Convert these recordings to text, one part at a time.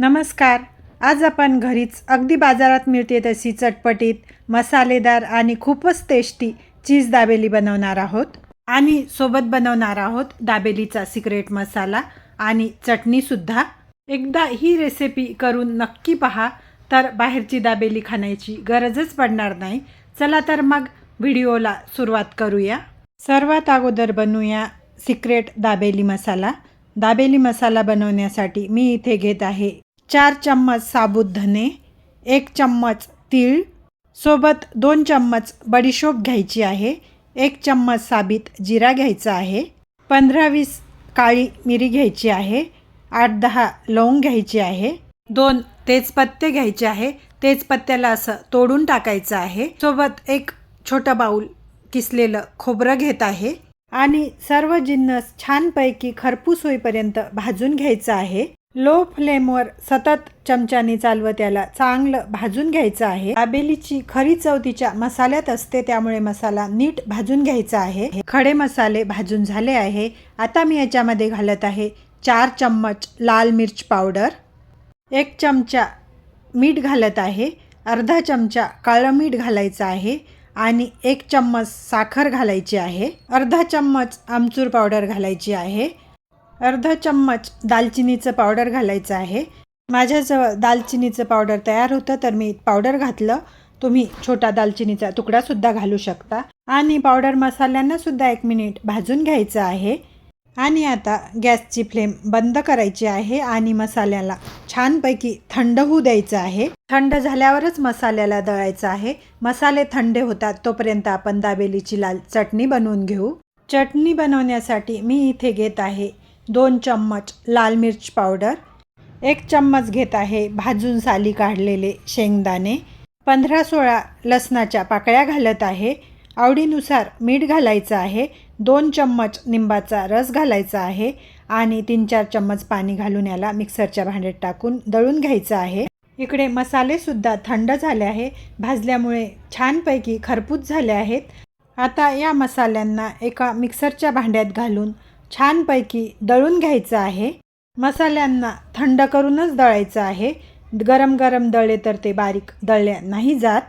नमस्कार. आज आपण घरीच अगदी बाजारात मिळते तशी चटपटीत, मसालेदार आणि खूपच टेस्टी चीज दाबेली बनवणार आहोत. आणि सोबत बनवणार आहोत दाबेलीचा सिक्रेट मसाला आणि चटणीसुद्धा. एकदा ही रेसिपी करून नक्की पहा, तर बाहेरची दाबेली खाण्याची गरजच पडणार नाही. चला तर मग व्हिडिओला सुरुवात करूया. सर्वात अगोदर बनवूया सिक्रेट दाबेली मसाला. दाबेली मसाला बनवण्यासाठी मी इथे घेत आहे 4 चम्मच साबुत धने, 1 चम्मच तीळ, सोबत 2 चम्मच बडीशोप घ्यायची आहे, 1 चम्मच साबीत जिरा घ्यायचा आहे, 15-20 काळी मिरी घ्यायची आहे, 8-10 लवंग घ्यायची आहे, 2 तेजपत्ते घ्यायचे आहे. तेजपत्त्याला असं तोडून टाकायचं आहे. सोबत एक छोटा बाऊल किसलेलं खोबरं घेत आहे आणि सर्व जिन्नस छानपैकी खरपूस होईपर्यंत भाजून घ्यायचं आहे. लो फ्लेमवर सतत चमच्याने चालवत त्याला चांगलं भाजून घ्यायचं आहे. दाबेलीची खरी चव तिच्या मसाल्यात असते, त्यामुळे मसाला नीट भाजून घ्यायचा आहे. खडे मसाले भाजून झाले आहे. आता मी याच्यामध्ये घालत आहे 4 चम्मच लाल मिर्च पावडर, 1 चमचा मीठ घालत आहे, अर्धा चमचा काळं मीठ घालायचं आहे आणि 1 चम्मच साखर घालायची आहे, अर्धा चम्मच आमचूर पावडर घालायची आहे, अर्धा चम्मच दालचिनीचं पावडर घालायचं आहे. माझ्याजवळ दालचिनीचं पावडर तयार होतं, तर मी पावडर घातलं. तुम्ही छोटा दालचिनीचा तुकडासुद्धा घालू शकता. आणि पावडर मसाल्यांनासुद्धा 1 मिनिट भाजून घ्यायचं आहे. आणि आता गॅसची फ्लेम बंद करायची आहे आणि मसाल्याला छानपैकी थंड होऊ द्यायचं आहे. थंड झाल्यावरच मसाल्याला दळायचं आहे. मसाले थंड होतात तोपर्यंत आपण दाबेलीची लाल चटणी बनवून घेऊ. चटणी बनवण्यासाठी मी इथे घेत आहे 2 चम्मच लाल मिर्च पावडर, 1 चम्मच घेत आहे भाजून साली काढलेले शेंगदाणे, 15-16 लसणाच्या पाकळ्या घालत आहे, आवडीनुसार मीठ घालायचं आहे, 2 चम्मच निंबाचा रस घालायचा आहे आणि 3-4 चम्मच पाणी घालून याला मिक्सरच्या भांड्यात टाकून दळून घ्यायचं आहे. इकडे मसालेसुद्धा थंड झाले आहे, भाजल्यामुळे छानपैकी खरपूस झाले आहेत. आता या मसाल्यांना एका मिक्सरच्या भांड्यात घालून छानपैकी दळून घ्यायचं आहे. मसाल्यांना थंड करूनच दळायचं आहे. गरम गरम दळले तर ते बारीक दळल्या नाही जात.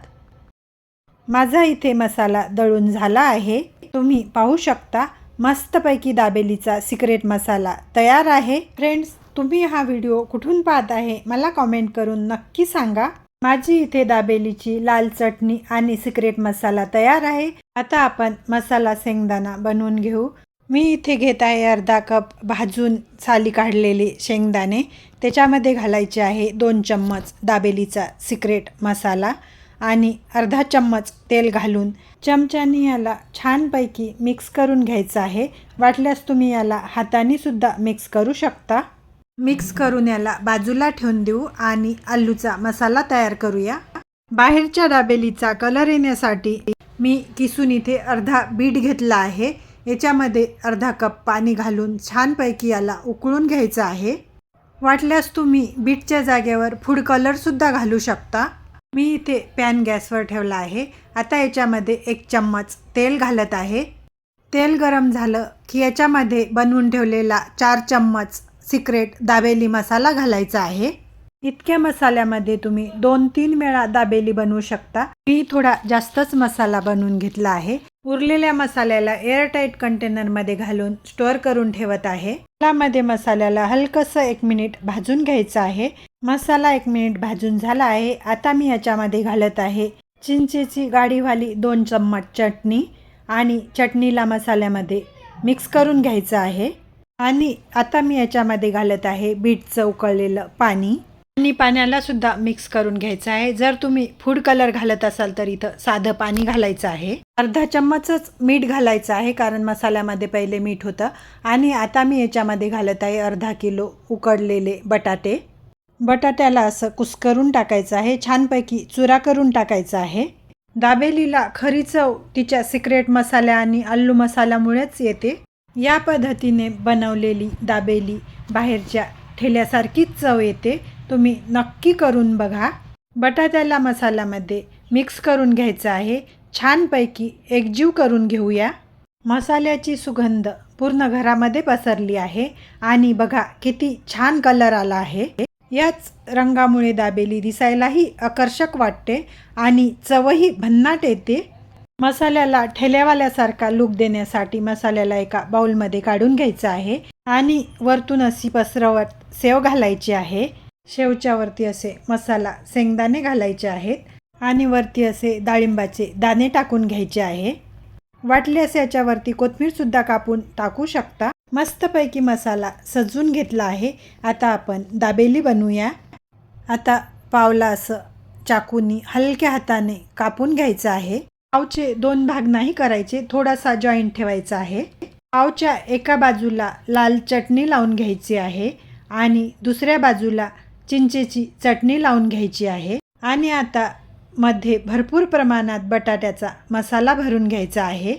माझा इथे मसाला दळून झाला आहे. तुम्ही पाहू शकता मस्तपैकी दाबेलीचा सिक्रेट मसाला तयार आहे. फ्रेंड्स, तुम्ही हा व्हिडिओ कुठून पाहत आहे मला कमेंट करून नक्की सांगा. माझी इथे दाबेलीची लाल चटणी आणि सिक्रेट मसाला तयार आहे. आता आपण मसाला शेंगदाणा बनवून घेऊ. मी इथे घेत आहे अर्धा कप भाजून साली काढलेले शेंगदाणे. त्याच्यामध्ये घालायचे आहे 2 चम्मच दाबेलीचा सिक्रेट मसाला आणि अर्धा चम्मच तेल घालून चमच्याने याला छानपैकी मिक्स करून घ्यायचं आहे. वाटल्यास तुम्ही याला हाताने सुद्धा मिक्स करू शकता. मिक्स करून याला बाजूला ठेवून देऊ आणि आलूचा मसाला तयार करूया. बाहेरच्या दाबेलीचा कलर येण्यासाठी मी किसून इथे अर्धा बीट घेतला आहे. याच्यामध्ये अर्धा कप पाणी घालून छानपैकी याला उकळून घ्यायचं आहे. वाटल्यास तुम्ही बीटच्या जागेवर फूड कलरसुद्धा घालू शकता. मी इथे पॅन गॅसवर ठेवला आहे. आता याच्यामध्ये 1 चम्मच तेल घालत आहे. तेल गरम झालं की याच्यामध्ये बनवून ठेवलेला 4 चम्मच सिक्रेट दाबेली मसाला घालायचा आहे. इतक्या मसाल्यामध्ये तुम्ही 2-3 वेळा दाबेली बनवू शकता. मी थोडा जास्तच मसाला बनवून घेतला आहे. उरलेल्या मसाल्याला एअरटाईट कंटेनरमध्ये घालून स्टोअर करून ठेवत आहे. तेलामध्ये मसाल्याला हलकंसं 1 मिनिट भाजून घ्यायचं आहे. मसाला 1 मिनिट भाजून झाला आहे. आता मी याच्यामध्ये घालत आहे चिंचेची गाढीवाली 2 चम्मच चटणी आणि चटणीला मसाल्यामध्ये मिक्स करून घ्यायचं आहे. आणि आता मी याच्यामध्ये घालत आहे बीटचं उकळलेलं पाणी आणि पाण्याला सुद्धा मिक्स करून घ्यायचं आहे. जर तुम्ही फूड कलर घालत असाल तर इथं साधं पाणी घालायचं आहे. अर्धा चम्मचच मीठ घालायचं आहे, कारण मसाल्यामध्ये पहिले मीठ होतं. आणि आता मी याच्यामध्ये घालत आहे अर्धा किलो उकडलेले बटाटे. बटाट्याला असं कुस्करून टाकायचं आहे, छानपैकी चुरा करून टाकायचा आहे. दाबेलीला खरी चव तिच्या सिक्रेट मसाल्या आणि आलू मसाल्यामुळेच येते. या पद्धतीने बनवलेली दाबेली बाहेरच्या ठेल्यासारखीच चव येते. तुम्ही नक्की करून बघा. बटाट्याला मसाल्यामध्ये मिक्स करून घ्यायचं आहे. छानपैकी एकजीव करून घेऊया. मसाल्याची सुगंध पूर्ण घरामध्ये पसरली आहे आणि बघा किती छान कलर आला आहे. याच रंगामुळे दाबेली दिसायलाही आकर्षक वाटते आणि चवही भन्नाट येते. मसाल्याला ठेलेवाल्यासारखा लूक देण्यासाठी मसाल्याला एका बाउलमध्ये काढून घ्यायचं आहे आणि वरतून अशी पसरवत सेव घालायची आहे. शेवच्या वरती असे मसाला शेंगदाणे घालायचे आहेत आणि वरती असे डाळिंबाचे दाणे टाकून घ्यायचे आहे. वाटल्यास याच्यावरती कोथिंबीरसुद्धा कापून टाकू शकता. मस्तपैकी मसाला सजवून घेतला आहे. आता आपण दाबेली बनवूया. आता पावला असं चाकूनी हलक्या हाताने कापून घ्यायचं आहे. पावचे 2 भाग नाही करायचे, थोडासा जॉईंट ठेवायचा आहे. पावच्या एका बाजूला लाल चटणी लावून घ्यायची आहे आणि दुसऱ्या बाजूला चिंचेची चटणी लावून घ्यायची आहे. आणि आता मध्ये भरपूर प्रमाणात बटाट्याचा मसाला भरून घ्यायचा आहे.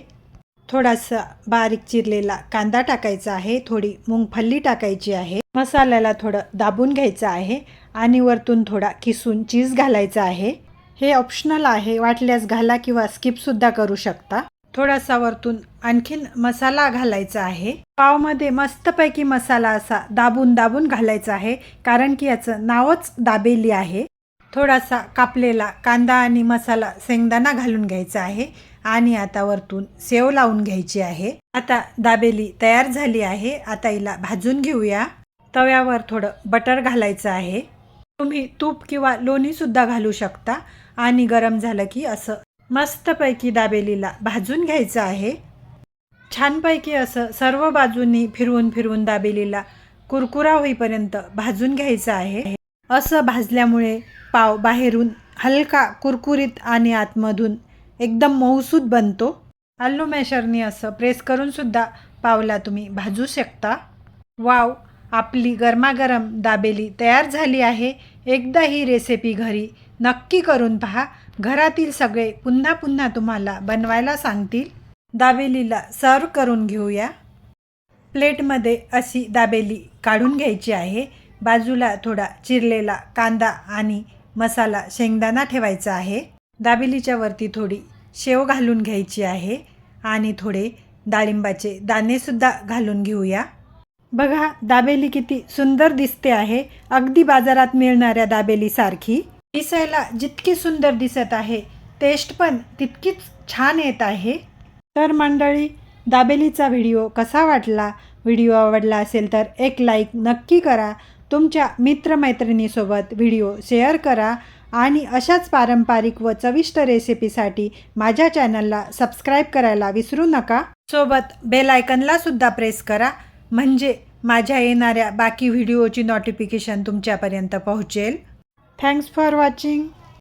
थोडासा बारीक चिरलेला कांदा टाकायचा आहे. थोडी मुंगफल्ली टाकायची आहे. मसाल्याला थोडं दाबून घ्यायचं आहे आणि वरतून थोडा किसून चीज घालायचा आहे. हे ऑप्शनल आहे, वाटल्यास घाला किंवा स्किपसुद्धा करू शकता. थोडासा वरतून आणखीन मसाला घालायचा आहे. पावमध्ये मस्तपैकी मसाला असा दाबून दाबून घालायचा आहे, कारण की याचं नावच दाबेली आहे. थोडासा कापलेला कांदा आणि मसाला शेंगदाणा घालून घ्यायचा आहे आणि आता वरतून सेव लावून घ्यायची आहे. आता दाबेली तयार झाली आहे. आता हिला भाजून घेऊया. तव्यावर थोडं बटर घालायचं आहे. तुम्ही तूप किंवा लोणीसुद्धा घालू शकता आणि गरम झालं की असं मस्तपैकी दाबेलीला भाजून घ्यायचं आहे. छानपैकी असं सर्व बाजूंनी फिरवून फिरवून दाबेलीला कुरकुरा होईपर्यंत भाजून घ्यायचं आहे. असं भाजल्यामुळे पाव बाहेरून हलका कुरकुरीत आणि आतमधून एकदम मऊसूत बनतो. आलू मॅशरनी असं प्रेस करून सुद्धा पावला तुम्ही भाजू शकता. वाव, आपली गरमागरम दाबेली तयार झाली आहे. एकदा ही रेसिपी घरी नक्की करून पहा. घरातील सगळे पुन्हा पुन्हा तुम्हाला बनवायला सांगतील. दाबेलीला सर्व करून घेऊया. प्लेटमध्ये अशी दाबेली काढून घ्यायची आहे. बाजूला थोडा चिरलेला कांदा आणि मसाला शेंगदाणा ठेवायचा आहे. दाबेलीच्या वरती थोडी शेव घालून घ्यायची आहे आणि थोडे डाळिंबाचे दाणेसुद्धा घालून घेऊया. बघा, दाबेली किती सुंदर दिसते आहे, अगदी बाजारात मिळणाऱ्या दाबेलीसारखी. दिसायला जितकी सुंदर दिसत आहे, टेस्ट पण तितकीच छान येत आहे. तर मंडळी, दाबेलीचा व्हिडिओ कसा वाटला? व्हिडिओ आवडला असेल तर एक लाईक नक्की करा. तुमच्या मित्रमैत्रिणीसोबत व्हिडिओ शेअर करा आणि अशाच पारंपरिक व चविष्ट रेसिपीसाठी माझ्या चॅनलला सबस्क्राईब करायला विसरू नका. सोबत बेल आयकनला सुद्धा प्रेस करा, म्हणजे माझ्या येणाऱ्या बाकी व्हिडिओची नोटिफिकेशन तुमच्यापर्यंत पोहोचेल. Thanks for watching.